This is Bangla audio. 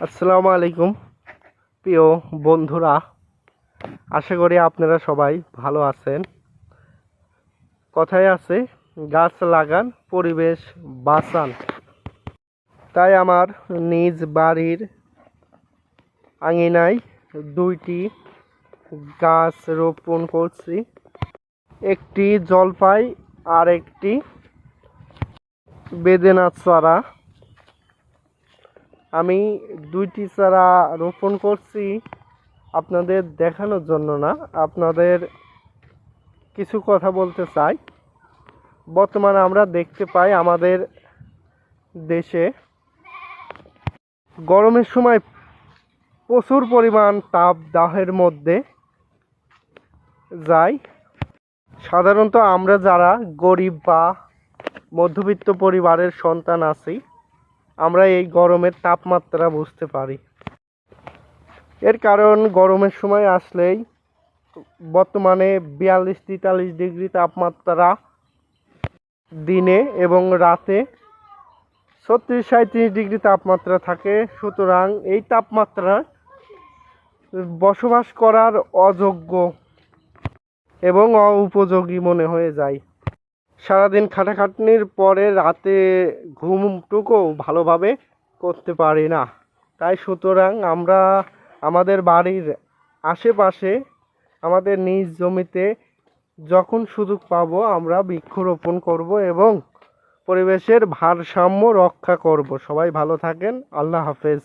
আসসালামু আলাইকুম প্রিয় বন্ধুরা, আশা করি আপনারা সবাই ভালো আছেন। কথায় আছে গাছ লাগান পরিবেশ বাঁচান। তাই আমার নিজ বাড়ির আঙিনায় দুইটি গাছ রোপণ করছি, একটি জলপাই আর একটি বেদেনা চারা। আমি দুইটি চারা রোপণ করছি আপনাদের দেখানোর জন্য না, আপনাদের কিছু কথা বলতে চাই। বর্তমানে আমরা দেখতে পাই আমাদের দেশে গরমের সময় প্রচুর পরিমাণ তাপদাহের মধ্যে যায়। সাধারণত আমরা যারা গরিব বা মধ্যবিত্ত পরিবারের সন্তান আছি, আমরা এই গরমের তাপমাত্রা বুঝতে পারি। এর কারণ গরমের সময় আসলেই বর্তমানে 42-43 ডিগ্রি তাপমাত্রা দিনে এবং রাতে 36-37 ডিগ্রি তাপমাত্রা থাকে। সুতরাং এই তাপমাত্রায় বসবাস করার অযোগ্য এবং উপযোগী মনে হয়ে যায়। সারাদিন খাটাখাটনির পরে রাতে ঘুমটুকুও ভালোভাবে করতে পারি না। তাই সুতরাং আমরা আমাদের বাড়ির আশেপাশে আমাদের নিজ জমিতে যখন সুযোগ পাবো আমরা বৃক্ষরোপণ করব এবং পরিবেশের ভারসাম্য রক্ষা করব। সবাই ভালো থাকেন। আল্লাহ হাফেজ।